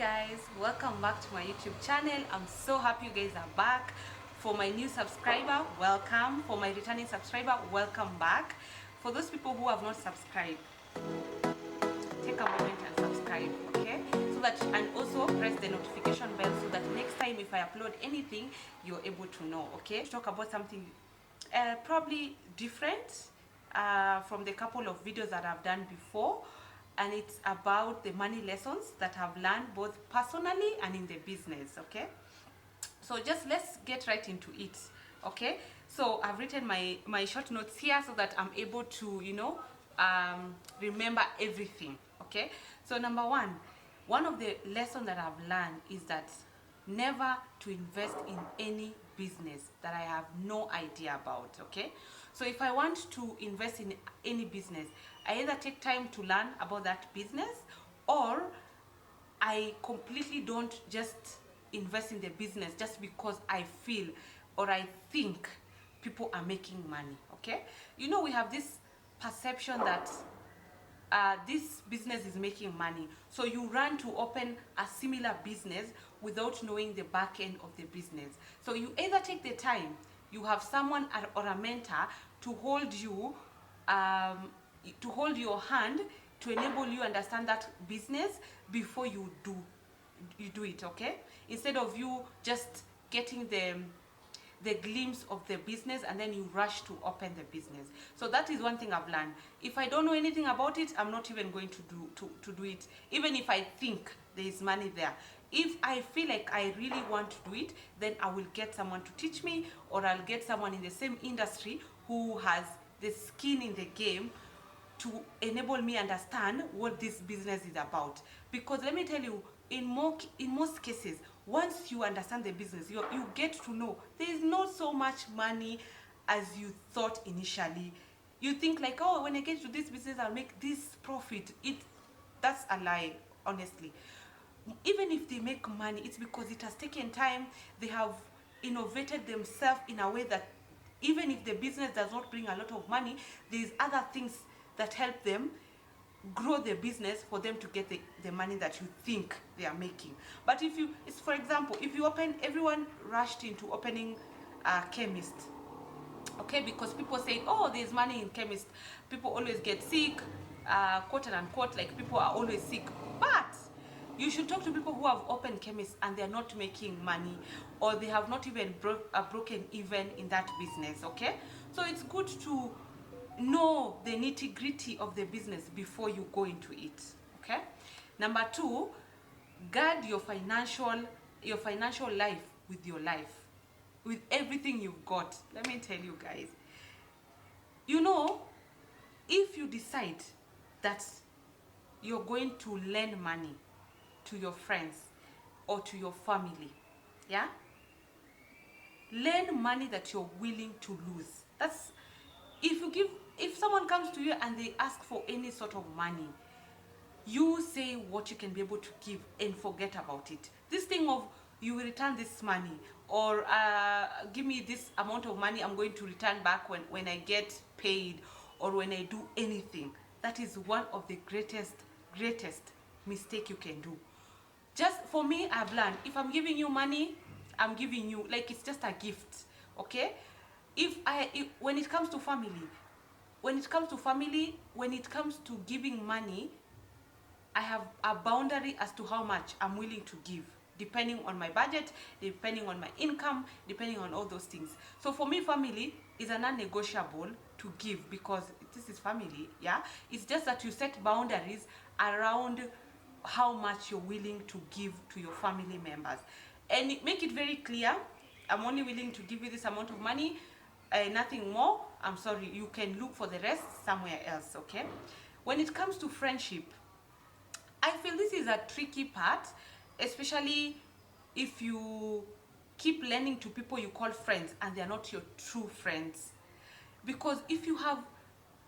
guys, welcome back to my YouTube channel. I'm so happy you guys are back. For my new subscriber, welcome. For my returning subscriber, welcome back. For those people who have not subscribed, take a moment and subscribe, okay? So that, and also press the notification bell so that next time if I upload anything, you're able to know, okay? Talk about something probably different from the couple of videos that I've done before, and it's about the money lessons that I've learned both personally and in the business, okay? So just let's get right into it, okay? So I've written my short notes here so that I'm able to, remember everything, okay? So number one of the lessons that I've learned is that never to invest in any business that I have no idea about, okay? So if I want to invest in any business, I either take time to learn about that business, or I completely don't just invest in the business just because I feel or I think people are making money, okay? You know, we have this perception that this business is making money, so you run to open a similar business without knowing the back end of the business. So you either take the time, you have someone or a mentor to hold you, to hold your hand, to enable you understand that business before you do it, okay? Instead of you just getting the glimpse of the business and then you rush to open the business. So that is one thing I've learned. If I don't know anything about it, I'm not even going to do it, even if I think there is money there. If I feel like I really want to do it, then I will get someone to teach me, or I'll get someone in the same industry who has the skin in the game to enable me understand what this business is about. Because let me tell you, in most cases, once you understand the business, you get to know there is not so much money as you thought initially. You think like, oh, when I get to this business I'll make this profit. That's a lie, honestly. Even if they make money, it's because it has taken time. They have innovated themselves in a way that even if the business does not bring a lot of money, there's other things that help them grow the business for them to get the money that you think they are making. But it's for example, if you open, everyone rushed into opening a chemist, okay, because people say, oh, there's money in chemist, people always get sick, quote and unquote, like people are always sick. But you should talk to people who have opened chemists and they're not making money, or they have not even broken even in that business, okay? So it's good to know the nitty-gritty of the business before you go into it, okay? Number two, guard your financial life with your life, with everything you've got. Let me tell you guys, you know, if you decide that you're going to lend money to your friends or to your family, yeah, lend money that you're willing to lose. That's, if someone comes to you and they ask for any sort of money, you say what you can be able to give and forget about it. This thing of you will return this money, or give me this amount of money, I'm going to return back when I get paid, or when I do anything, that is one of the greatest mistake you can do. Just for me, I've learned, if I'm giving you money, I'm giving you like it's just a gift, okay? When it comes to family, when it comes to giving money, I have a boundary as to how much I'm willing to give, depending on my budget, depending on my income, depending on all those things. So for me, family is a non-negotiable to give, because this is family, yeah? It's just that you set boundaries around how much you're willing to give to your family members. And make it very clear, I'm only willing to give you this amount of money, nothing more. I'm sorry, you can look for the rest somewhere else, okay? When it comes to friendship, I feel this is a tricky part, especially if you keep lending to people you call friends and they're not your true friends. Because if you have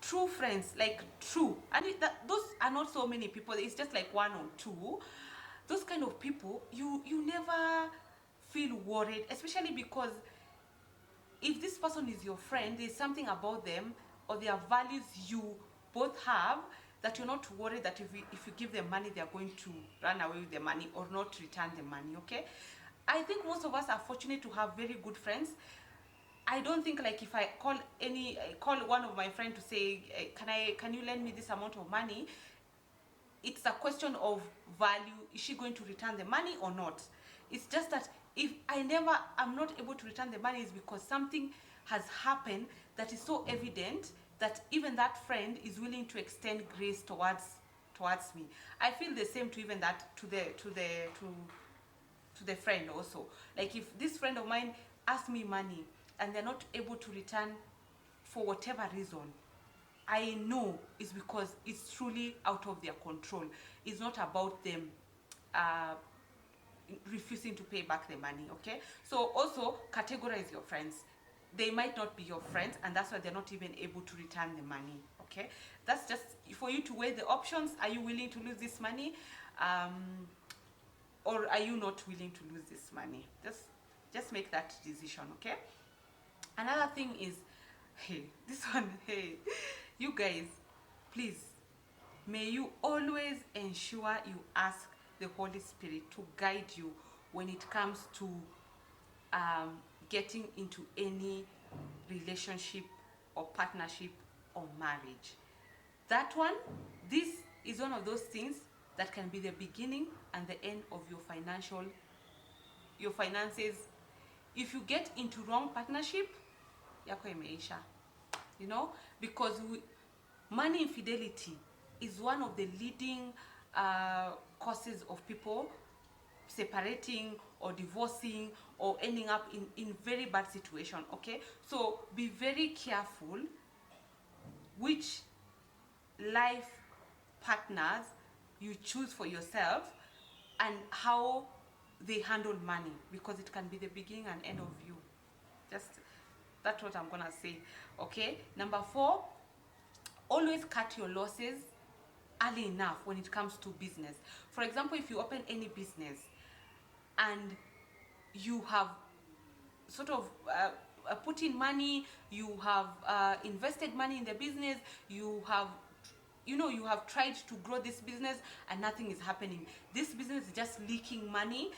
true friends, like true, and those are not so many people, it's just like one or two, those kind of people, you never feel worried, especially because if this person is your friend, there's something about them or their values you both have that you're not worried that if you give them money, they're going to run away with the money or not return the money, okay? I think most of us are fortunate to have very good friends. I don't think like if I call one of my friends to say, can you lend me this amount of money? It's a question of value. Is she going to return the money or not? It's just that if I'm not able to return the money, is because something has happened that is so evident that even that friend is willing to extend grace towards me. I feel the same to even that to the friend also. Like if this friend of mine asks me money and they're not able to return for whatever reason, I know it's because it's truly out of their control. It's not about them refusing to pay back the money, okay? So also categorize your friends. They might not be your friends, and that's why they're not even able to return the money, okay? That's just for you to weigh the options. Are you willing to lose this money? Or are you not willing to lose this money? Just make that decision, okay? Another thing is, hey, this one, hey, you guys, please, may you always ensure you ask the Holy Spirit to guide you when it comes to getting into any relationship or partnership or marriage. This is one of those things that can be the beginning and the end of your finances. If you get into wrong partnership, yako imeisha. You know, because money infidelity is one of the leading causes of people separating or divorcing or ending up in very bad situation, okay? So be very careful which life partners you choose for yourself and how they handle money, because it can be the beginning and end of you. That's what I'm gonna say, okay? Number 4, always cut your losses early enough when it comes to business. For example, if you open any business and you have sort of put in money, you have invested money in the business, you have tried to grow this business and nothing is happening. This business is just leaking money.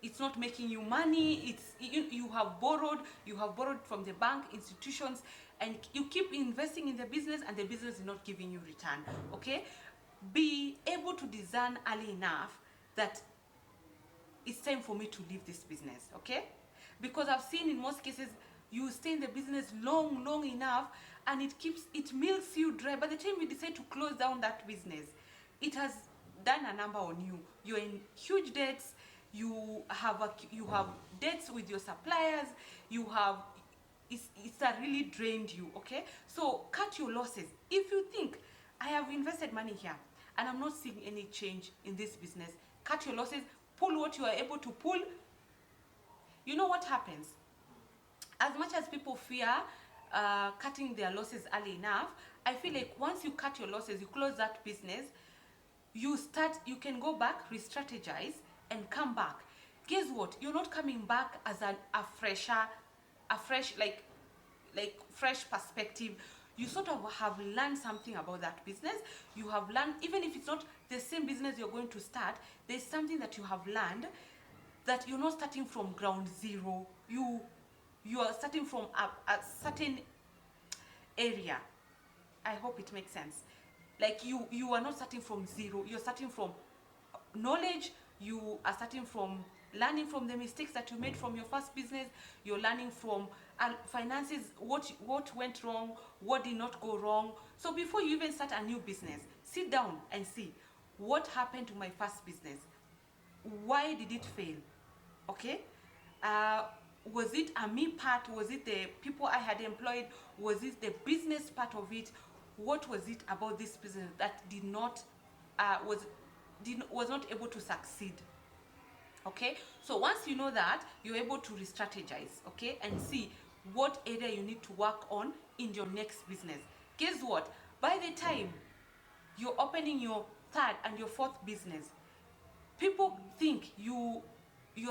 It's not making you money. You have borrowed from the bank, institutions, and you keep investing in the business and the business is not giving you return, okay? Be able to discern early enough that it's time for me to leave this business, okay? Because I've seen in most cases, you stay in the business long enough and it milks you dry. By the time you decide to close down that business, it has done a number on you. You're in huge debts. You have debts with your suppliers. It's really drained you, okay? So cut your losses. If you think I have invested money here and I'm not seeing any change in this business, cut your losses. Pull what you are able to pull. You know what happens? As much as people fear cutting their losses early enough, I feel like once you cut your losses, you close that business, you can go back, re-strategize, and come back. Guess what? You're not coming back as a fresh perspective. You sort of have learned something about that business. You have learned, even if it's not the same business you're going to start, there's something that you have learned, that you're not starting from ground zero. You are starting from a certain area. I hope it makes sense. Like you are not starting from zero. You're starting from knowledge. You are starting from learning from the mistakes that you made from your first business. You're learning from finances, what went wrong, what did not go wrong. So before you even start a new business, sit down and see what happened to my first business. Why did it fail? Okay? Was it a me part? Was it the people I had employed? Was it the business part of it? What was it about this business that was not able to succeed? Okay, so once you know that, you're able to re-strategize, okay, and see what area you need to work on in your next business. Guess what? By the time you're opening your third and your fourth business, people think you're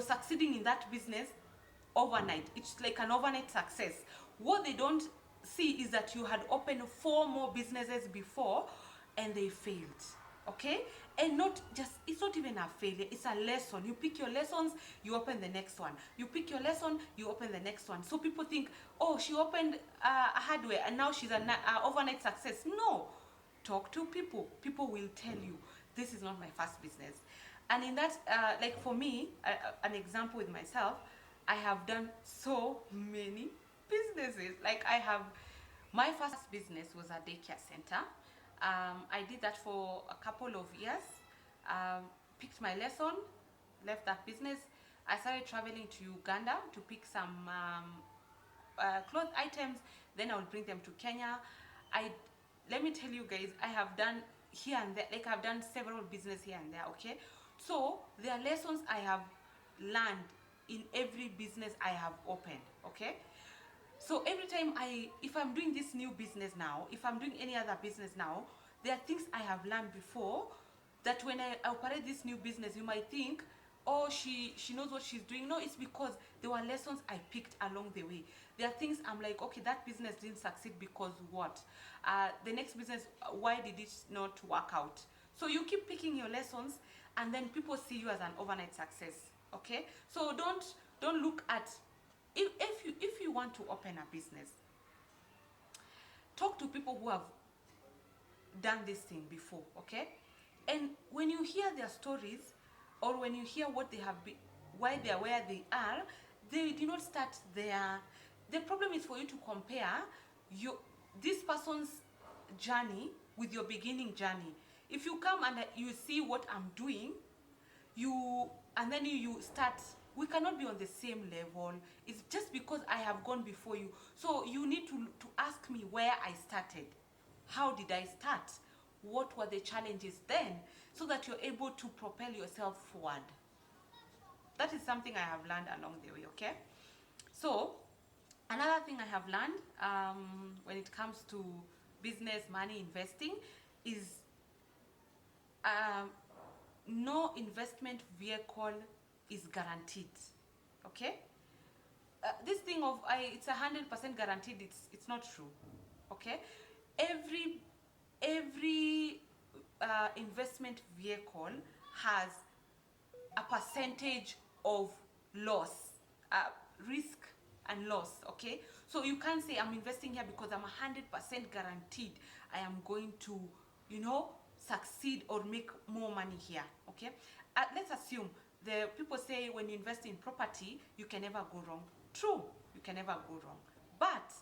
succeeding in that business overnight. It's like an overnight success. What they don't see is that you had opened 4 more businesses before, and they failed. Okay, and not just, it's not even a failure, it's a lesson. You pick your lessons, you open the next one. You pick your lesson, you open the next one. So people think, oh, she opened a hardware and now she's an overnight success. No, talk to people. People will tell you, this is not my first business. And in that, like for me, an example with myself, I have done so many businesses. Like I have, my first business was a daycare center. I did that for a couple of years, picked my lesson, left that business. I started traveling to Uganda to pick some cloth items, then I would bring them to Kenya. Let me tell you guys, I have done here and there, like I've done several business here and there, okay? So there are lessons I have learned in every business I have opened, okay? So every time if I'm doing this new business now, if I'm doing any other business now, there are things I have learned before that when I operate this new business, you might think, oh, she knows what she's doing. No, it's because there were lessons I picked along the way. There are things I'm like, okay, that business didn't succeed because what? The next business, why did it not work out? So you keep picking your lessons, and then people see you as an overnight success, okay? So don't look at, if you want to open a business, talk to people who have done this thing before, okay? And when you hear their stories, or when you hear what they have been, why they are where they are, they did not start there. The problem is for you to compare this person's journey with your beginning journey. If you come and you see what I'm doing, and then you start, we cannot be on the same level. It's just because I have gone before you. So you need to ask me where I started. How did I start? What were the challenges then? So that you're able to propel yourself forward. That is something I have learned along the way, okay? So, another thing I have learned when it comes to business, money, investing is no investment vehicle is guaranteed, okay? This thing of it's 100% guaranteed, it's not true, okay? Every investment vehicle has a percentage of loss, risk and loss, okay? So you can't say I'm investing here because I'm 100% guaranteed I am going to, succeed or make more money here, okay? Let's assume the people say when you invest in property, you can never go wrong. True, you can never go wrong. But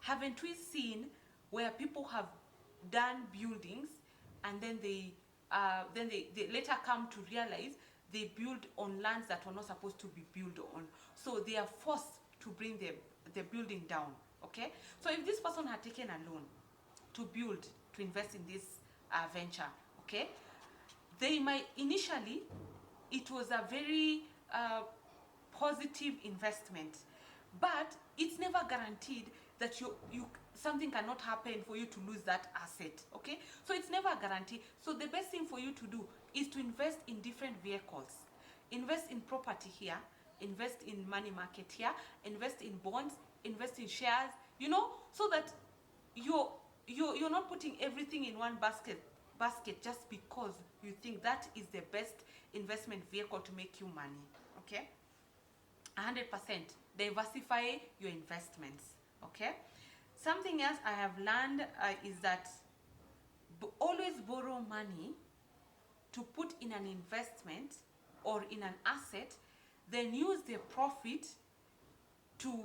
haven't we seen where people have done buildings and then they later come to realize they build on lands that were not supposed to be built on. So they are forced to bring the building down, okay? So if this person had taken a loan to build, to invest in this venture, okay, they might initially, it was a very positive investment, but it's never guaranteed that something cannot happen for you to lose that asset, okay? So it's never a guarantee. So the best thing for you to do is to invest in different vehicles. Invest in property here, invest in money market here, invest in bonds, invest in shares, so that you're not putting everything in one basket just because you think that is the best investment vehicle to make you money, okay? 100% diversify your investments, okay? Something else I have learned is that always borrow money to put in an investment or in an asset, then use the profit to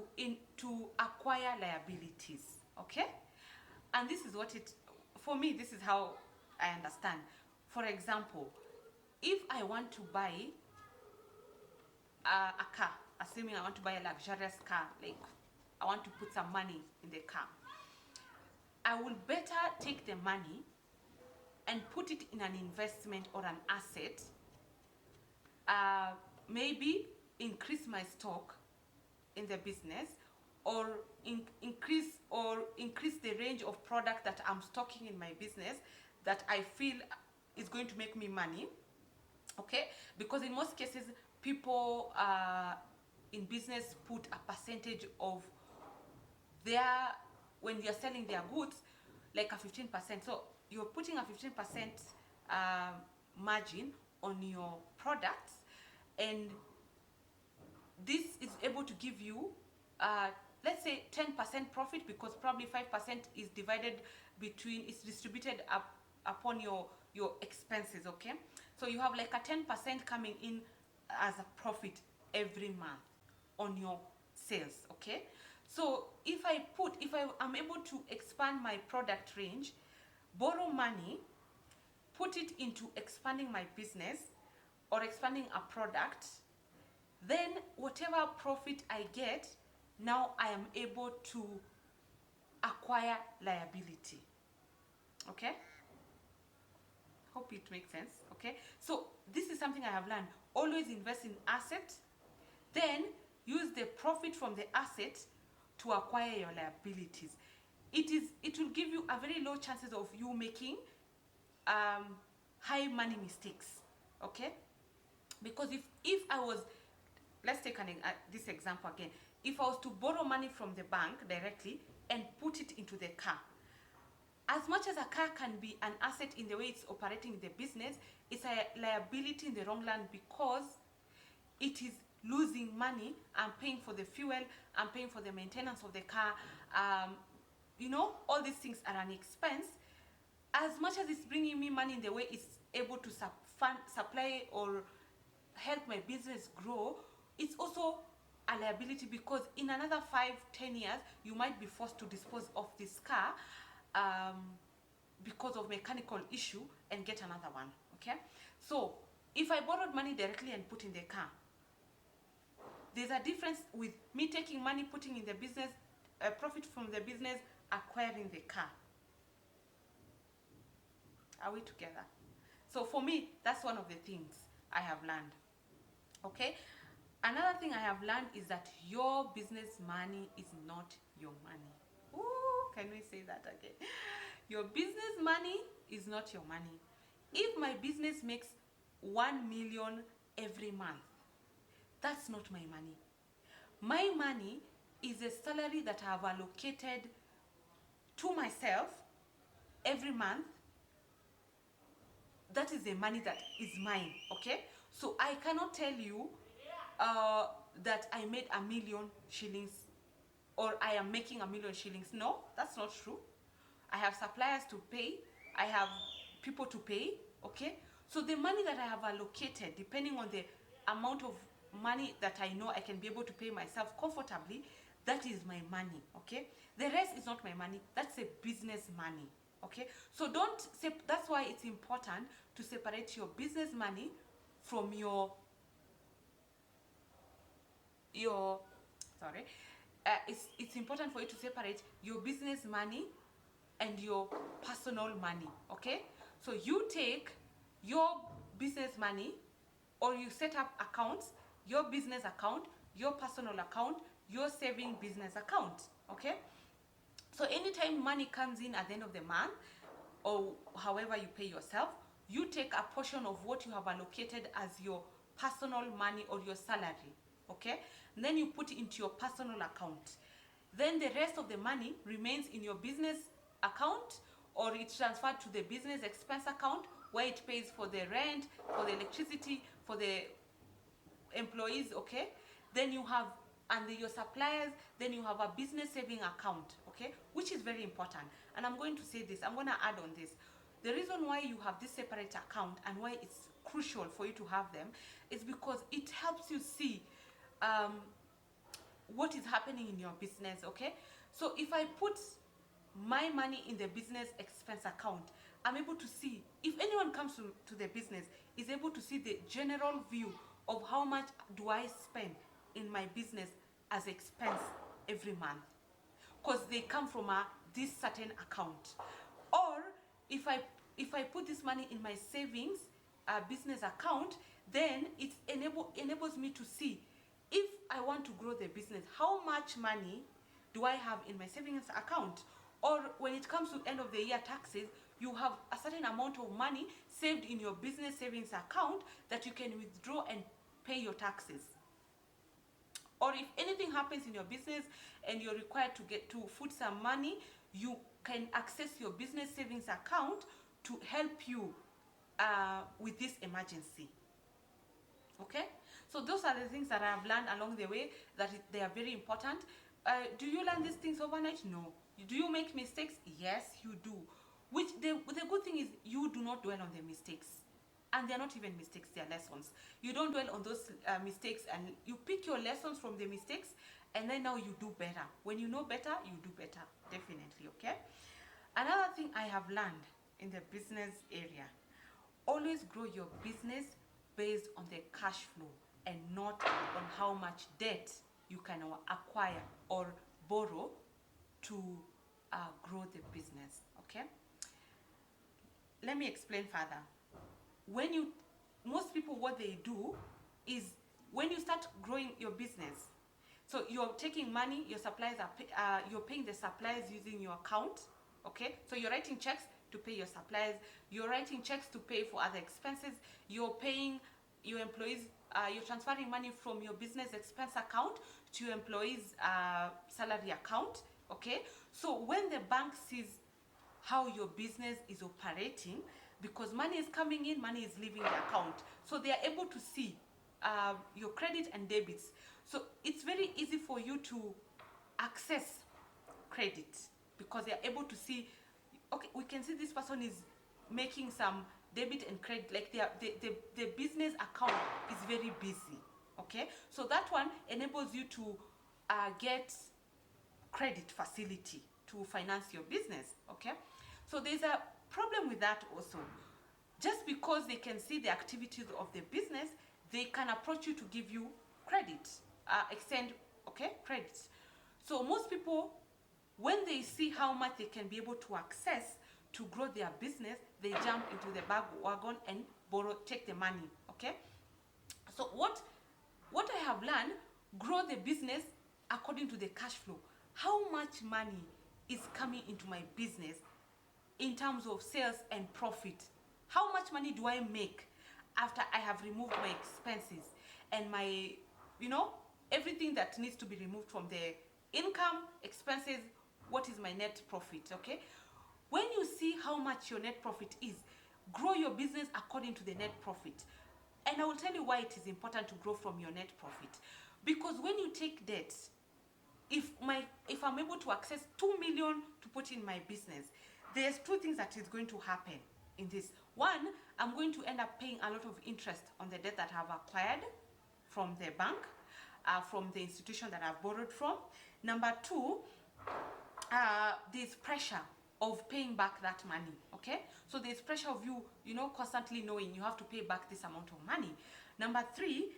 acquire liabilities, okay? And this is for me, this is how I understand. For example, if I want to buy a car, assuming I want to buy a luxurious car, like I want to put some money in the car, I will better take the money and put it in an investment or an asset, maybe increase my stock in the business, or increase the range of product that I'm stocking in my business that I feel is going to make me money, okay? Because in most cases, people in business put a percentage of when you're selling their goods, like a 15%. So you're putting a 15% margin on your products, and this is able to give you let's say 10% profit, because probably 5% is divided between, it's distributed upon your expenses. Okay, so you have like a 10% coming in as a profit every month on your sales. Okay, so if I am able to expand my product range, borrow money, put it into expanding my business or expanding a product, then whatever profit I get, now I am able to acquire liability. Okay, hope it makes sense. Okay, so this is something I have learned. Always invest in assets, then use the profit from the asset to acquire your liabilities. It will give you a very low chances of you making high money mistakes. Okay, because if I was, let's take this example again. If I was to borrow money from the bank directly and put it into the car, as much as a car can be an asset in the way it's operating in the business, it's a liability in the long run, because it is losing money. I'm paying for the fuel, I'm paying for the maintenance of the car. All these things are an expense. As much as it's bringing me money in the way it's able to supply or help my business grow, it's also a liability, because in another 5-10 years you might be forced to dispose of this car because of mechanical issue and get another one. Okay, so if I borrowed money directly and put in the car, there's a difference with me taking money, putting in the business, profit from the business, acquiring the car. Are we together? So for me, that's one of the things I have learned. Okay, another thing I have learned is that your business money is not your money. Ooh, can we say that again? Your business money is not your money. If my business makes 1 million every month, that's not my money. My money is a salary that I have allocated to myself every month. That is the money that is mine. Okay, so I cannot tell you that I made 1 million shillings or I am making 1 million shillings. No, that's not true. I have suppliers to pay, I have people to pay. Okay, so the money that I have allocated, depending on the amount of money that I know I can be able to pay myself comfortably, that is my money. Okay, the rest is not my money. That's a business money. Okay, so don't say, that's why it's important to separate your business money from your sorry, it's important for you to separate your business money and your personal money. Okay, so you take your business money, or you set up accounts, your business account, your personal account, your saving business account. Okay, so anytime money comes in at the end of the month, or however you pay yourself, you take a portion of what you have allocated as your personal money or your salary. Okay, and then you put it into your personal account. Then the rest of the money remains in your business account, or it's transferred to the business expense account, where it pays for the rent, for the electricity, for the employees. Okay, then you have, and your suppliers, then you have a business saving account. Okay, which is very important. And I'm going to say this, I'm going to add on this. The reason why you have this separate account and why it's crucial for you to have them is because it helps you see what is happening in your business. Okay, so if I put my money in the business expense account, I'm able to see, if anyone comes to the business, is able to see the general view of how much do I spend in my business as expense every month, because they come from this certain account. Or if I put this money in my savings business account, then it enables me to see, if I want to grow the business, how much money do I have in my savings account. Or when it comes to end of the year taxes, you have a certain amount of money saved in your business savings account that you can withdraw and pay your taxes. Or if anything happens in your business and you're required to foot some money, you can access your business savings account to help you with this emergency. Okay, so those are the things that I have learned along the way, that they are very important. Do you learn these things overnight? No. Do you make mistakes? Yes, you do. Which the good thing is, you do not dwell on the mistakes, and they're not even mistakes, they're lessons. You don't dwell on those mistakes, and you pick your lessons from the mistakes, and then now you do better. When you know better, you do better, definitely. Okay, another thing I have learned in the business area: always grow your business based on the cash flow and not on how much debt you can acquire or borrow to grow the business. Okay, let me explain further. Most people, what they do is, when you start growing your business, so you're taking money, your suppliers are you're paying the suppliers using your account. Okay, so you're writing checks to pay your suppliers, you're writing checks to pay for other expenses, you're paying your employees, you're transferring money from your business expense account to your employees salary account. Okay, so when the bank sees how your business is operating, because money is coming in, money is leaving the account, so they are able to see your credit and debits. So it's very easy for you to access credit, because they are able to see, okay, we can see this person is making some debit and credit, like the business account is very busy. Okay, so that one enables you to get credit facility to finance your business. Okay, so there's a problem with that also. Just because they can see the activities of the business, they can approach you to give you credit, extend, okay, credits. So most people, when they see how much they can be able to access to grow their business, they jump into the wagon and borrow, take the money. Okay, so what I have learned: grow the business according to the cash flow. How much money is coming into my business in terms of sales and profit? How much money do I make after I have removed my expenses and my, everything that needs to be removed from the income, expenses? What is my net profit? Okay, when you see how much your net profit is, grow your business according to the net profit. And I will tell you why it is important to grow from your net profit. Because when you take debt, if I'm able to access 2 million to put in my business, there's two things that is going to happen in this. One, I'm going to end up paying a lot of interest on the debt that I've acquired from the bank, from the institution that I've borrowed from. Number two, there's pressure of paying back that money. Okay, so there's pressure of you, constantly knowing you have to pay back this amount of money. Number three,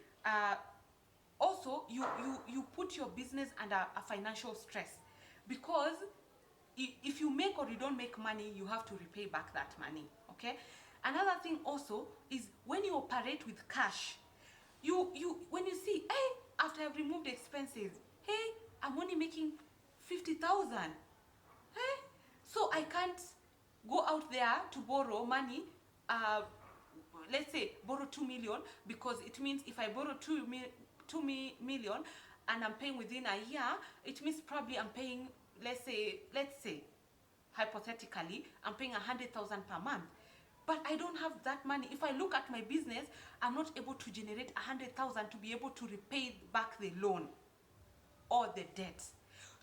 also you put your business under a financial stress, because if you make or you don't make money, you have to repay back that money. Okay, another thing also is, when you operate with cash, when you see, hey, after I've removed expenses, hey, I'm only making 50,000. Hey, so I can't go out there to borrow money, let's say borrow 2 million, because it means if I borrow 2 million and I'm paying within a year, it means probably I'm paying, let's say hypothetically, I'm paying 100,000 per month. But I don't have that money. If I look at my business, I'm not able to generate 100,000 to be able to repay back the loan or the debt.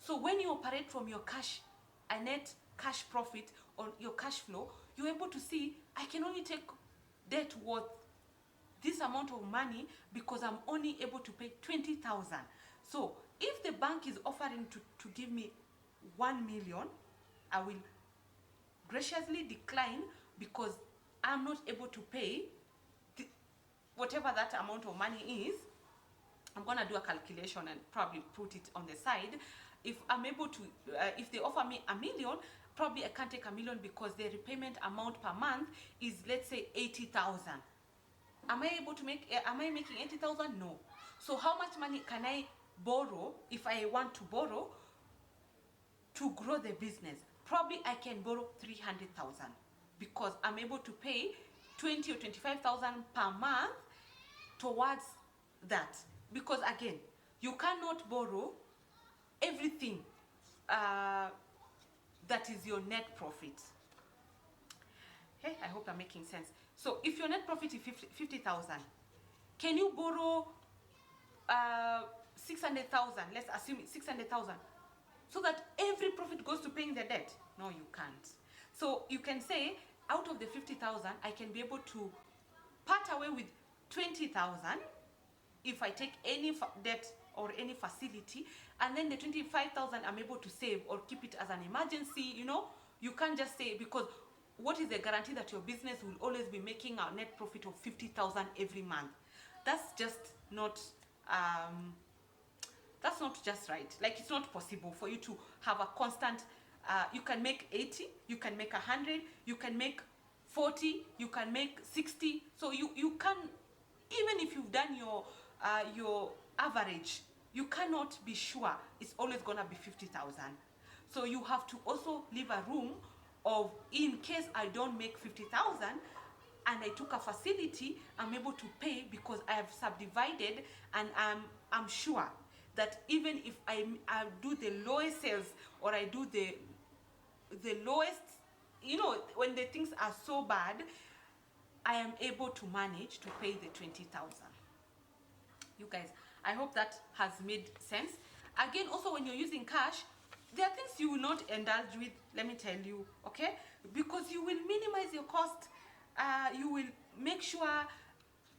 So when you operate from your cash, a net cash profit, or your cash flow, you're able to see, I can only take debt worth this amount of money because I'm only able to pay 20,000. So if the bank is offering to give me 1 million, I will graciously decline, because I'm not able to pay whatever that amount of money is. I'm gonna do a calculation and probably put it on the side. If I'm able to, if they offer me 1 million, probably I can't take 1 million, because the repayment amount per month is, let's say, 80,000. Am I making 80,000? No. So how much money can I borrow if I want to borrow to grow the business? Probably I can borrow 300,000, because I'm able to pay 20 or 25,000 per month towards that. Because again, you cannot borrow everything that is your net profit. Hey, I hope I'm making sense. So if your net profit is 50,000, can you borrow 600,000? Let's assume it's 600,000, so that every profit goes to paying the debt? No, you can't. So you can say, out of the 50,000, I can be able to part away with 20,000 if I take any debt or any facility, and then the 25,000 I'm able to save or keep it as an emergency. You can't just say, because what is the guarantee that your business will always be making a net profit of 50,000 every month? That's just not that's not just right. Like, it's not possible for you to have a constant you can make 80, you can make 100, you can make 40, you can make 60. So you can, even if you've done your average, you cannot be sure it's always gonna be 50,000. So you have to also leave a room of, in case I don't make 50,000 and I took a facility, I'm able to pay because I have subdivided, and I'm sure that even if I do the lowest sales, or I do the lowest, when the things are so bad, I am able to manage to pay the 20,000. You guys, I hope that has made sense. Again, also, when you're using cash, there are things you will not indulge with, let me tell you, okay? Because you will minimize your cost. You will make sure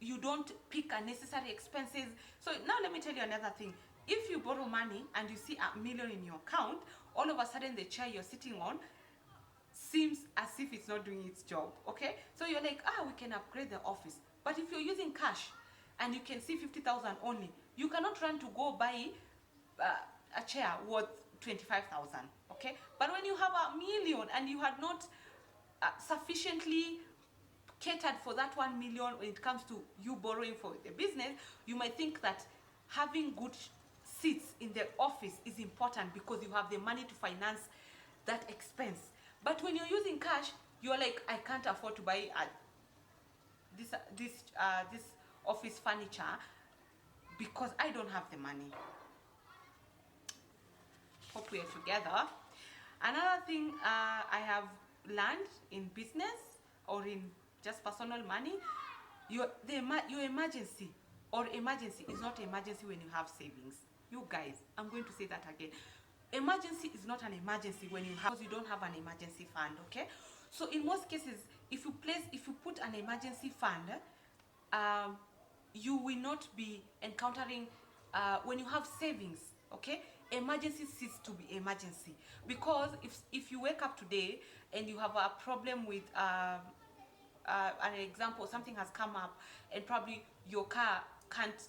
you don't pick unnecessary expenses. So now let me tell you another thing. If you borrow money and you see $1 million in your account, all of a sudden the chair you're sitting on seems as if it's not doing its job, okay? So you're like, we can upgrade the office. But if you're using cash and you can see 50,000 only, you cannot run to go buy a chair worth 25,000, okay? But when you have $1 million and you had not sufficiently catered for that 1 million when it comes to you borrowing for the business, you might think that having good seats in the office is important because you have the money to finance that expense. But when you're using cash, you're like, I can't afford to buy this office furniture because I don't have the money. Hope we are together. Another thing I have learned in business or in just personal money, your emergency is not emergency when you have savings. You guys, I'm going to say that again. Emergency is not an emergency when you don't have an emergency fund, okay? So in most cases, if you put an emergency fund, you will not be encountering when you have savings, okay? Emergency cease to be emergency, because if you wake up today and you have a problem with an example, something has come up and probably your car can't,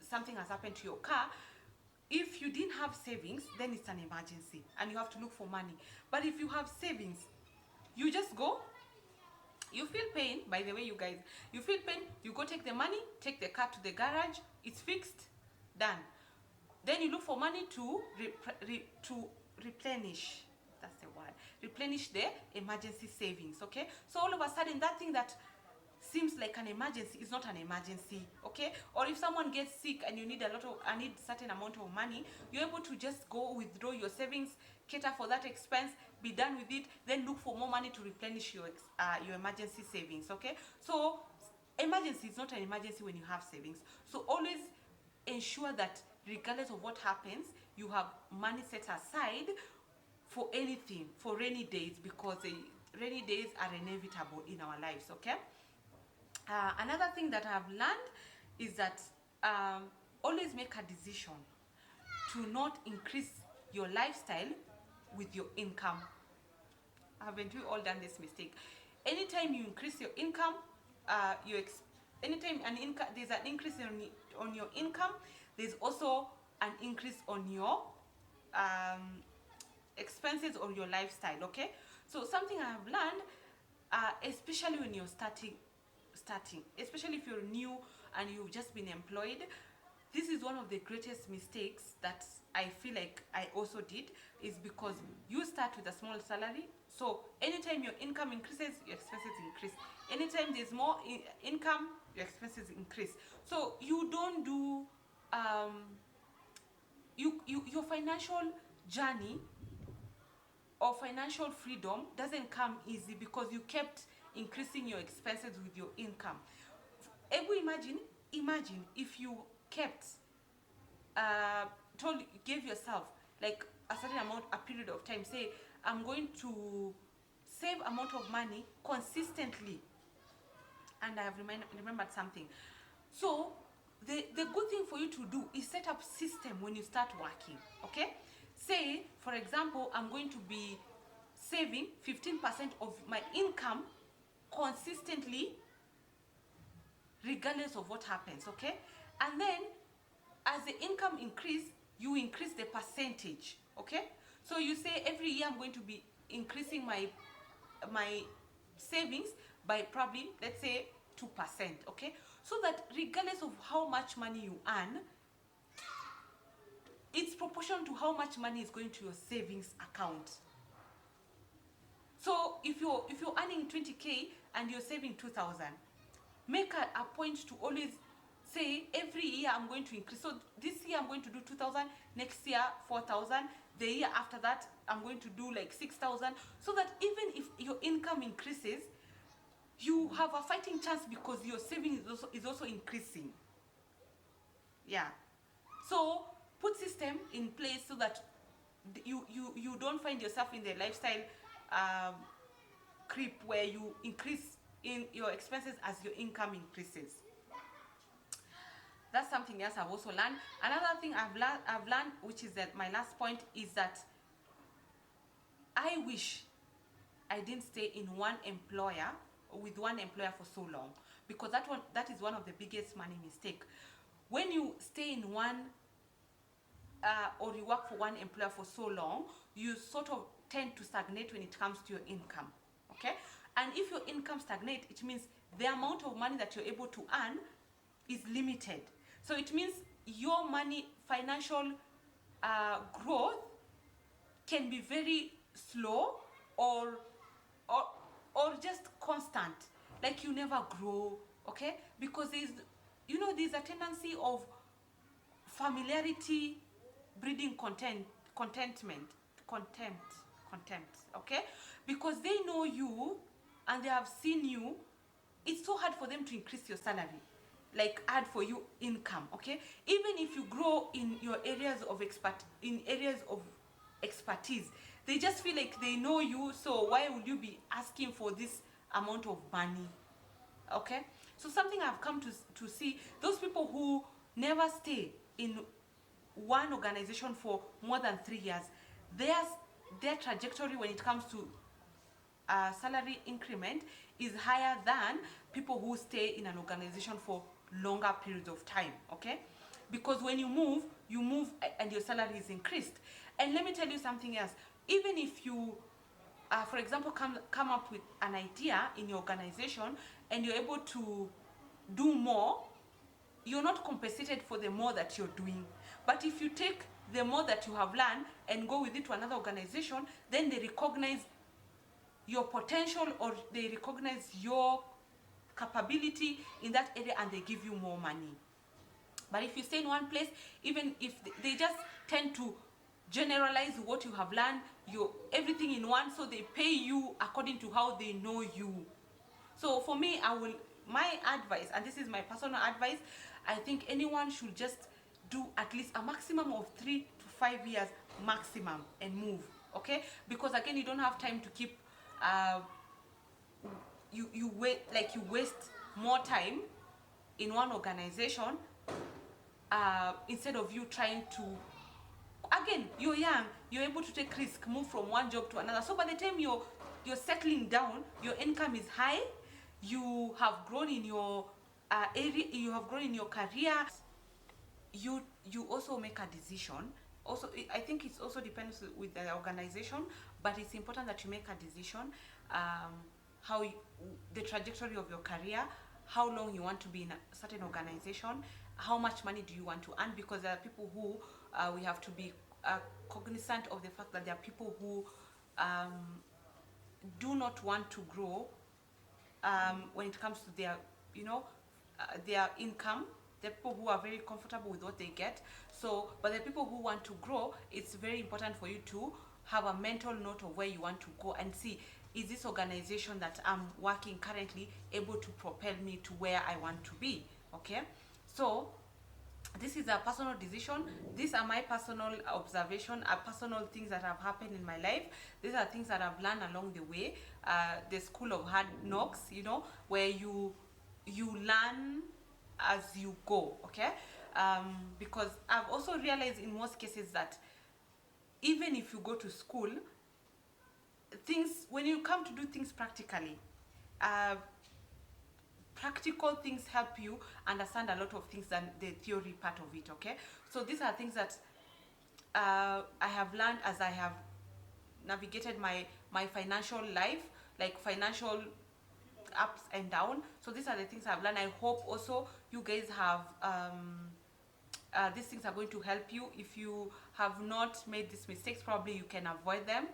something has happened to your car. If you didn't have savings, then it's an emergency and you have to look for money. But if you have savings, you just go, you feel pain, by the way, you guys, you feel pain, you go take the money, take the car to the garage, it's fixed, done. Then you look for money to replenish, that's the word, replenish the emergency savings, okay? So all of a sudden, that thing that seems like an emergency is not an emergency, okay? Or if someone gets sick and you need certain amount of money, you're able to just go withdraw your savings, cater for that expense, be done with it, then look for more money to replenish your emergency savings, okay? So emergency is not an emergency when you have savings. So always ensure that regardless of what happens, you have money set aside for anything, for rainy days, because rainy days are inevitable in our lives, okay? Another thing that I have learned is that always make a decision to not increase your lifestyle with your income. Haven't we all done this mistake? Anytime you increase your income, anytime there's an increase on your income, there's also an increase on your expenses or your lifestyle, okay? So something I have learned, especially when you're starting, especially if you're new and you've just been employed, this is one of the greatest mistakes that I feel like I also did, is because you start with a small salary. So anytime your income increases, your expenses increase. Anytime there's more income, your expenses increase. So you don't do your financial journey or financial freedom doesn't come easy because you kept increasing your expenses with your income. Imagine if you kept gave yourself like a certain amount, a period of time, say I'm going to save amount of money consistently, and I have remembered something. So the good thing for you to do is set up system when you start working. Okay, say for example I'm going to be saving 15% of my income consistently regardless of what happens. Okay, and then as the income increase, you increase the percentage. Okay, so you say every year I'm going to be increasing my savings by probably, let's say, 2%. Okay, so that regardless of how much money you earn, it's proportional to how much money is going to your savings account. So if you're earning 20k and you're saving 2,000, make a point to always say every year I'm going to increase. So this year I'm going to do 2,000, next year 4,000, the year after that I'm going to do like 6,000, so that even if your income increases, you have a fighting chance because your saving is also increasing. Yeah. So put system in place so that you don't find yourself in the lifestyle creep where you increase in your expenses as your income increases. That's something else I've also learned. Another thing I've learned, which is that my last point, is that I wish I didn't stay in with one employer for so long, because that is one of the biggest money mistake. When you stay in one or you work for one employer for so long, you sort of tend to stagnate when it comes to your income. Okay, and if your income stagnate, it means the amount of money that you're able to earn is limited. So it means your financial growth can be very slow or just constant, like you never grow. Okay, because there's a tendency of familiarity breeding contempt. Okay, because they know you and they have seen you. It's so hard for them to increase your salary, like add for you income. Okay, even if you grow in your areas of expertise, they just feel like they know you, so why would you be asking for this amount of money? Okay, so something I've come to see, those people who never stay in one organization for more than 3 years, their trajectory when it comes to salary increment is higher than people who stay in an organization for longer periods of time. Okay, because when you move and your salary is increased. And let me tell you something else. Even if you for example come up with an idea in your organization and you're able to do more, you're not compensated for the more that you're doing. But if you take the more that you have learned and go with it to another organization, then they recognize your potential, or they recognize your capability in that area, and they give you more money. But if you stay in one place, even if they just tend to generalize what you have learned, everything in one, so they pay you according to how they know you. So for me, my advice, and this is my personal advice, I think anyone should just do at least a maximum of 3 to 5 years maximum and move. Okay, because again, you don't have time to keep you waste more time in one organization instead of you trying to, again, you're young, you're able to take risk, move from one job to another. So by the time you're settling down, your income is high, you have grown in your area, you have grown in your career, you also make a decision. Also, I think it also depends with the organization, but it's important that you make a decision, the trajectory of your career, how long you want to be in a certain organization, how much money do you want to earn, because there are people who we have to be cognizant of the fact that there are people who do not want to grow when it comes to their income. The people who are very comfortable with what they get. So, but the people who want to grow, it's very important for you to have a mental note of where you want to go and see, is this organization that I'm working currently able to propel me to where I want to be? Okay, so this is a personal decision. These are my personal observation, personal things that have happened in my life. These are things that I've learned along the way. The school of hard knocks, you know, where you learn as you go. Okay, because I've also realized in most cases that even if you go to school, things, when you come to do things practically, uh, practical things help you understand a lot of things than the theory part of it. Okay, so these are things that I have learned as I have navigated my financial life, like financial ups and down. So these are the things I've learned. I hope also you guys have these things are going to help you. If you have not made these mistakes, probably you can avoid them.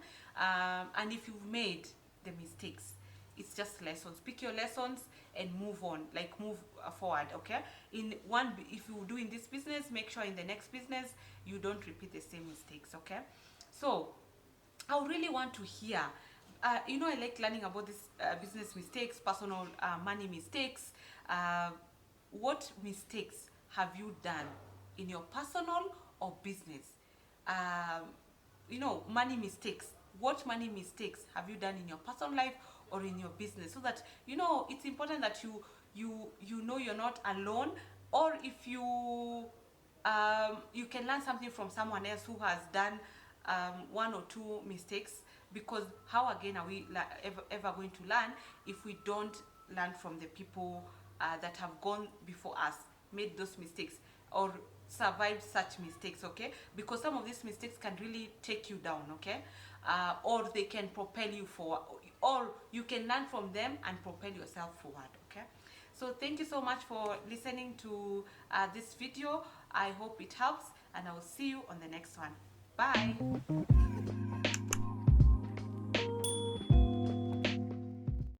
And if you've made the mistakes, it's just lessons. Pick your lessons and move on, like move forward. Okay, in one, if you do in this business, make sure in the next business you don't repeat the same mistakes. Okay, so I really want to hear, you know, I like learning about this business mistakes, personal money mistakes. What mistakes have you done in your personal or business? You know, money mistakes. What money mistakes have you done in your personal life or in your business? So that, you know, it's important that you know you're not alone, or if you can learn something from someone else who has done one or two mistakes, because how again are we ever going to learn if we don't learn from the people that have gone before us, made those mistakes, or survived such mistakes? Okay, because some of these mistakes can really take you down. Okay, or they can propel you forward, or you can learn from them and propel yourself forward. Okay, so thank you so much for listening to this video. I hope it helps, and I will see you on the next one. Bye.